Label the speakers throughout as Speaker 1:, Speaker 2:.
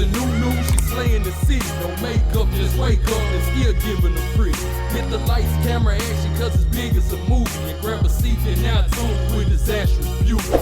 Speaker 1: a new, she's slaying the city. No makeup, just wake up and still giving them pretty. Hit the lights, camera, action, cause it's big as a movie. And grab a seat and now tune with Disastrous Beauty.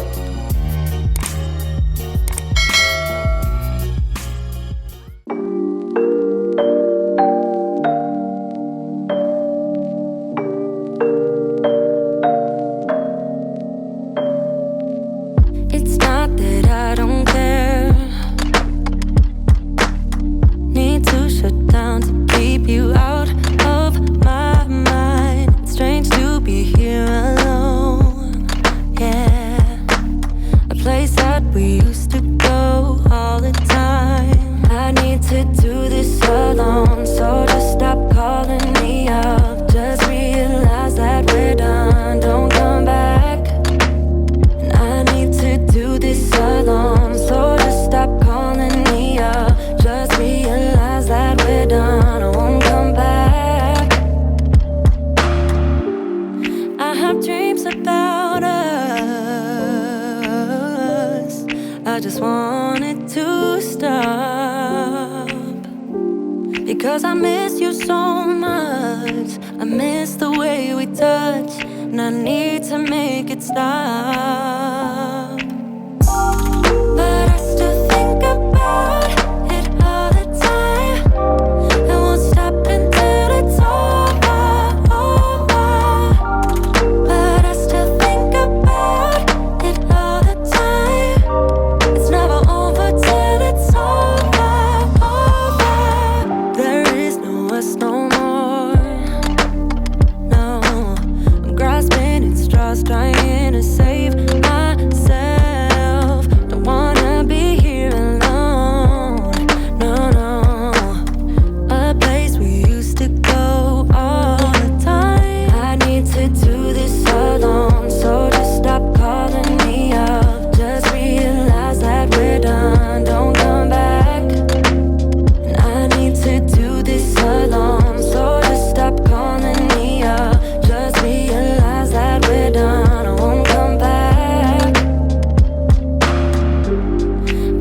Speaker 2: I just want it to stop, because I miss you so much. I miss the way we touch, and I need to make it stop. But I still think about it all the time. I won't stop until it's over. But I still think about it all the time. It's never over till it's over. There is no us no more. No, I'm grasping at straws, trying to save myself. Don't wanna be here alone. No, no. A place we used to go all the time. I need to do this alone, so just stop calling me up. Just realize that we're done. Don't come back. And I need to do this alone, so just stop calling me up. Just realize that we're done. I won't come back.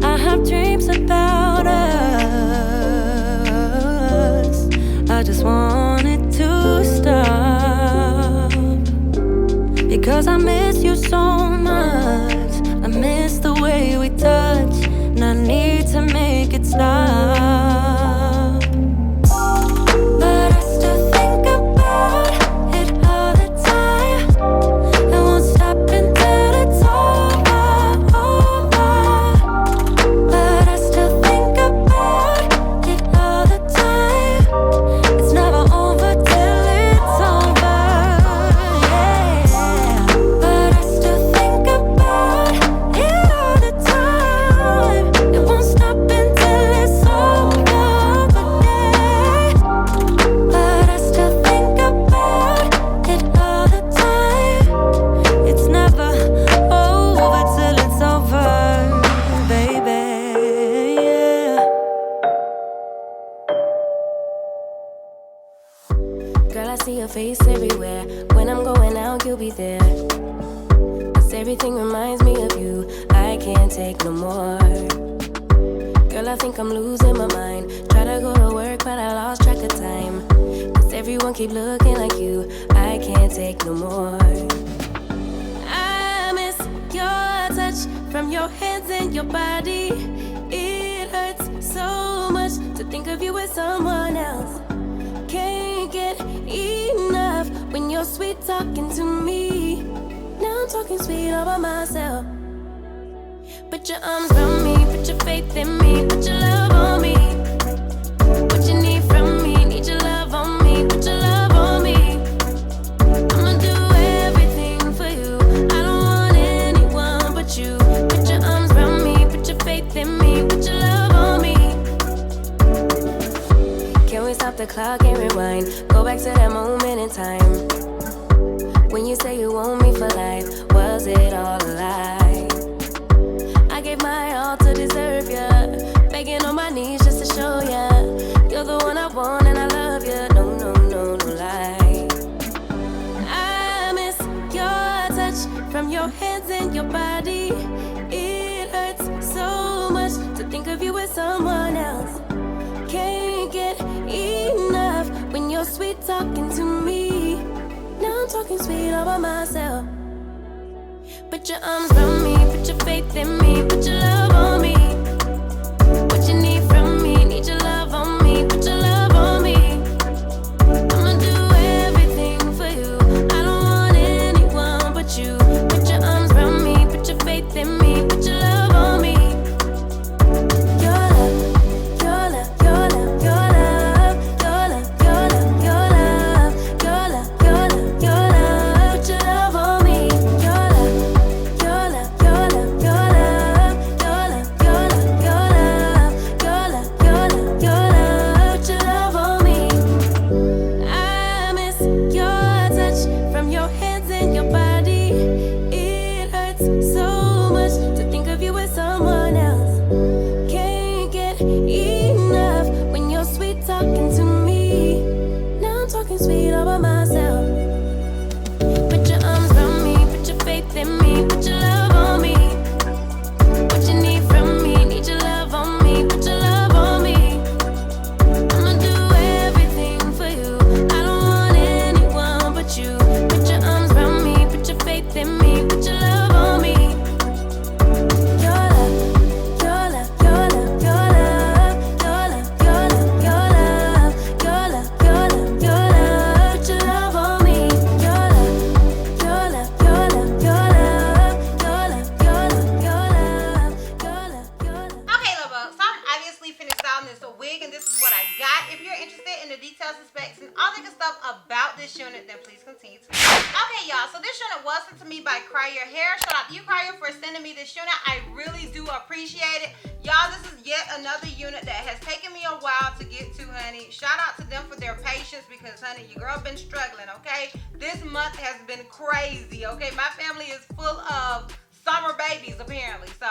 Speaker 2: I have dreams about us. I just want it to stop, because I miss you so much. I miss the way we touch, and I need to make it stop. But I still think about it all the time. I won't stop until it's over. But I still think about it all the time. It's never over till it's over. Yeah. But I still think about it all the time. It won't stop until it's over. But I still think about it all the time. It's never over till it's over, baby. Yeah.
Speaker 3: Girl, I see your face everywhere. When I'm going out, you'll be there. 'Cause everything reminds me of you. I can't take no more. Girl, I think I'm losing my mind. Try to go to work, but I lost track of time. 'Cause everyone keep looking like you. I can't take no more. I miss your touch from your hands and your body. It hurts so much to think of you as someone else. Can't get enough when you're sweet talking to me. Now I'm talking sweet all by myself. Put your arms around me, put your faith in me, put your love on me. What you need from me, need your love on me, put your love on me. I'ma do everything for you. I don't want anyone but you. Put your arms around me, put your faith in me, put your love on me. Can we stop the clock and rewind? Go back to that moment in time when you say you want me for life. Was it all a lie? I gave my all to deserve ya, begging on my knees just to show ya you're the one I want and I love ya. No, no, no, no lie. I miss your touch from your hands and your body. It hurts so much to think of you as someone talking to me. Now I'm talking sweet all by myself. Put your arms around me, put your faith in me, put your love on me. What you need from me, need your love on me, put your love on me. I'ma do everything for you. I don't want anyone but you. Put your arms around me, put your faith in me, put your love on me. Your love, your love, your love, your love, your love, your love, your love, your love, your love, your love. Put your love on me. Your love, your love, your love, your love, your love, your love, your love, your love, your love, your love. Put your love on me. I miss your touch from your hands and your body. It hurts so much to think of you as someone else. Can't get enough when you're sweet talking to me. Now I'm talking sweet all by myself. Put your arms around me, put your faith in me, put your love on me. What you need from me, need your love on me, put your love on me. I'ma do everything for you. I don't want anyone but you. Put your arms around me, put your faith in me, put your love on me. Your love, your love, your love, your love, your love, your love, your love, your love, your love, your love. Put your love on me. Your love, your love, your love, your love, your love, your love, your love, your love, your love.
Speaker 4: Okay, love bugs, so I'm obviously finished styling this wig, and this is what I got. If you're interested in the details and specs and all the good stuff about this unit, then please continue to. Okay, y'all, so this unit was sent to me by Kriyya Hair. Shout out to you, Kriyya, for sending me this unit. I really do appreciate it. Y'all, this is yet another unit that has taken me a while to get to, honey. Shout out to them for their patience because, honey, your girl been struggling, okay? This month has been crazy, okay? My family is full of summer babies, apparently, so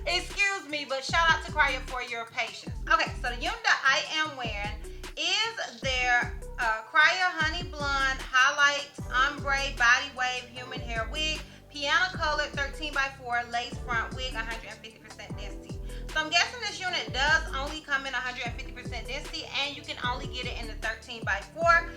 Speaker 4: excuse me, but shout out to Kriyya for your patience. Okay, so the unit that I am wearing is their Kriyya Honey Blonde Highlight Ombre Body Wave Human Hair Wig, piano colored 13x4 lace front wig, 150% density. So I'm guessing this unit does only come in 150% density, and you can only get it in the 13x4.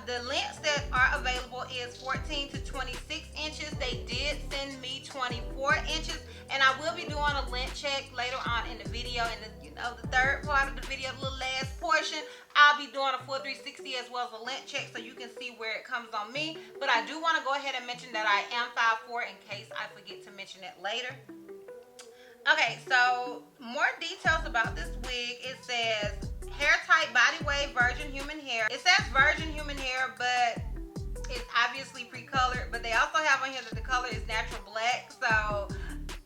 Speaker 4: The lengths that are available is 14 to 26 inches. They did send me 24 inches, and I will be doing a length check later on in the video. In the third part of the video, the little last portion, I'll be doing a full 360 as well as a length check, so you can see where it comes on me. But I do want to go ahead and mention that I am 5'4" in case I forget to mention it later. Okay, so more details about this wig. It says hair tight body wave virgin human hair. It says virgin human hair, but it's obviously pre-colored. But they also have on here that the color is natural black. So,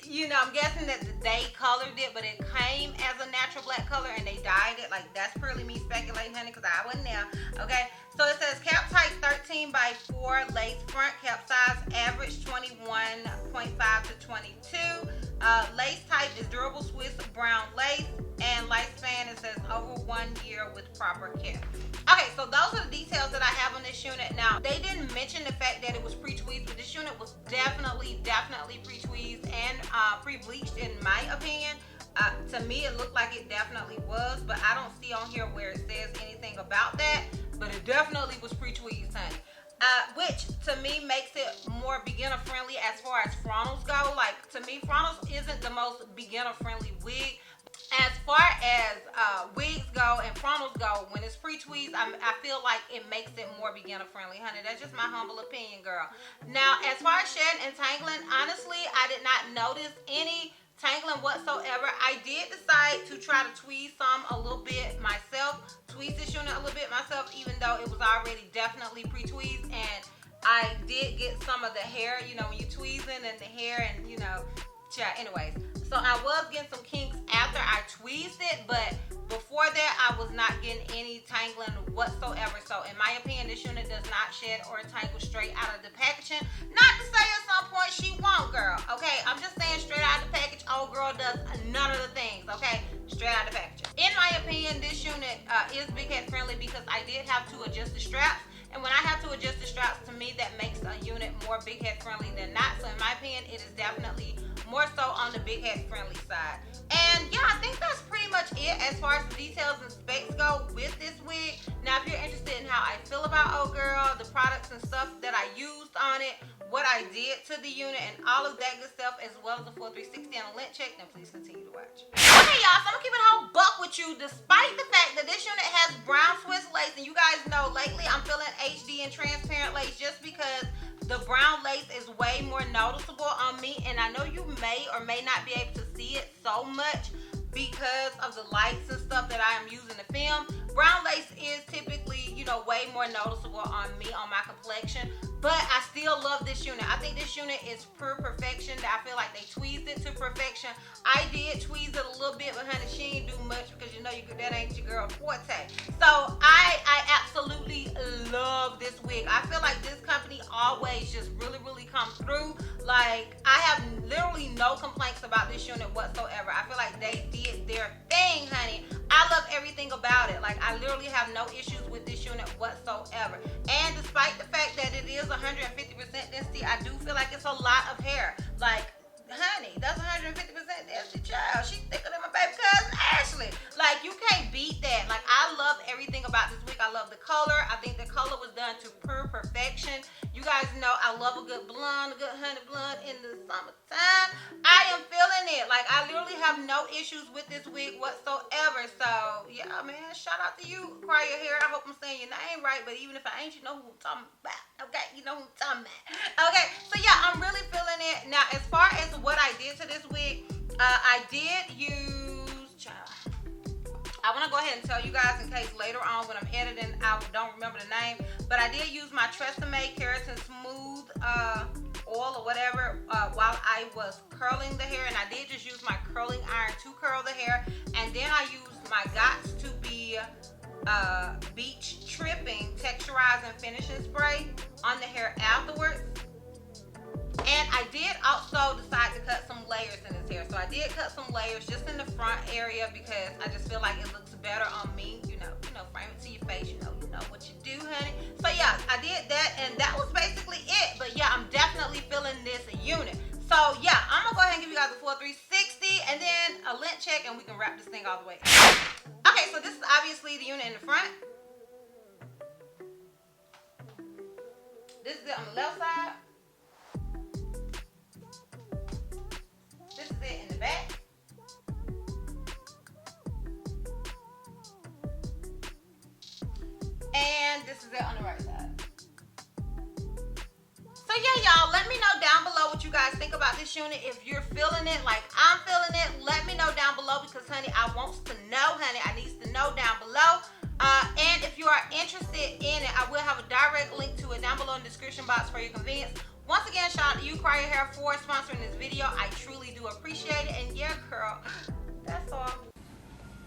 Speaker 4: you know, I'm guessing that they colored it, but it came as a natural black color and they dyed it. Like, that's purely me speculating, honey, because I wasn't there. Okay, so it says cap tight 13x4 lace front, cap size average 21.5 to 22. Lace type is durable Swiss brown lace, and lifespan, it says over 1 year with proper care. Okay, so those are the details that I have on this unit. Now, they didn't mention the fact that it was pre-tweezed, but this unit was definitely pre-tweezed and pre-bleached in my opinion. To me, it looked like it definitely was, but I don't see on here where it says anything about that, but it definitely was pre-tweezed, honey. Which to me makes it more beginner friendly as far as frontals go. Like, to me, frontals isn't the most beginner friendly wig. As far as wigs go and frontals go, when it's pre-tweezed, I feel like it makes it more beginner friendly, honey. That's just my humble opinion, girl. Now, as far as shedding and tangling, honestly, I did not notice any tangling whatsoever. I did decide to try to tweeze some a little bit myself, tweeze this unit a little bit myself, even though it was already definitely pre-tweezed, and I did get some of the hair, you know, when you tweezing and the hair and, you know, anyways. So I was getting some kinks after I tweezed it, but before that, I was not getting any tangling whatsoever. So in my opinion, this unit does not shed or tangle straight out of the packaging. Not to say at some point she won't, girl. Okay, I'm just saying straight out of the package, old girl does none of the things, okay? Straight out of the packaging. In my opinion, this unit is big head friendly because I did have to adjust the straps. And when I have to adjust the straps, to me, that makes a unit more big head friendly than not. So in my opinion, it is definitely more so on the big head friendly side. And yeah, I think that's pretty much it as far as the details and specs go with this wig. Now, if you're interested in how I feel about Old Girl, the products and stuff that I used on it, what I did to the unit, and all of that good stuff, as well as the full 360 and a lint check, then please continue to watch. Okay, y'all, so I'm gonna keep it a whole buck with you, despite the fact that this unit has brown Swiss lace, and you guys know lately I'm feeling HD and transparent lace just because the brown lace is way more noticeable on me, and I know you may or may not be able to see it so much because of the lights and stuff that I am using to film. Brown lace is typically, you know, way more noticeable on me, on my complexion, but I still love this unit. I think this unit is pure perfection. I feel like they tweezed it to perfection. I did tweeze it a little bit, but honey, she ain't do much because you know that ain't your girl forte. So I absolutely love this wig. I feel like this company always just really comes through. Like, I have literally no complaints about this unit whatsoever. I feel like they did their thing, honey. I love everything about it. Like, I literally have no issues with this unit whatsoever. And despite the fact that it is 150% density, I do feel like it's a lot of hair. Like, honey, that's 150% density, child. She's thicker than my baby cousin Ashley. Like, you can't beat that. Like, I love everything about this wig. I love the color. I think the color was done to pure perfection. You guys know I love a good blonde, a good honey blonde in the summertime. I am feeling it. Like, I literally have no issues with this wig whatsoever. So, yeah, man, shout out to you, Kriyya Hair. I hope I'm saying your name right, but even if I ain't, you know who I'm talking about. Okay, you know who I'm talking about. Okay, so yeah, I'm really feeling it. Now, as far as what I did to this wig, I did use, child, I want to go ahead and tell you guys in case later on when I'm editing, I don't remember the name, but I did use my Tresemme Keratin Smooth oil or whatever while I was curling the hair, and I did just use my curling iron to curl the hair, and then I used my Gots to Be Beach Tripping Texturizing Finishing Spray on the hair afterwards. And I did also decide to cut some layers in this hair. So I did cut some layers just in the front area because I just feel like it looks better on me. You know, frame it to your face. You know what you do, honey. So yeah, I did that, and that was basically it. But yeah, I'm definitely feeling this unit. So yeah, I'm gonna go ahead and give you guys a full 360 and then a lint check, and we can wrap this thing all the way. Okay, so this is obviously the unit in the front. This is it on the left side. This is it in the back. And this is it on the right side. So yeah, y'all, let me know down below what you guys think about this unit. If you're feeling it like I'm feeling it, let me know down below because, honey, I wants to know, honey. I needs to know down below. And if you are interested in it, I will have a direct link to it down below in the description box for your convenience. Once again, shout out to you, Kriyya Hair, for sponsoring this video. I truly do appreciate it. And yeah, girl, that's all.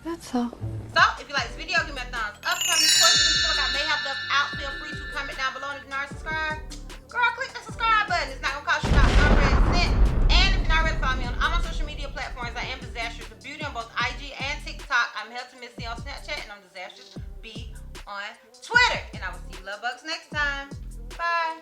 Speaker 2: That's all.
Speaker 4: So, if you like this video, give me a thumbs up. Tell me questions you feel like I may have left out. Feel free to comment down below. And if you're not subscribed, girl, click the subscribe button. It's not going to cost you not one red cent. And if you're not ready to follow me on all my social media platforms, I am DizastrousBeauty on both IG and TikTok. I'm Helton Missy on Snapchat, and I'm DizastrousB on Twitter. And I will see you love bugs next time. Bye.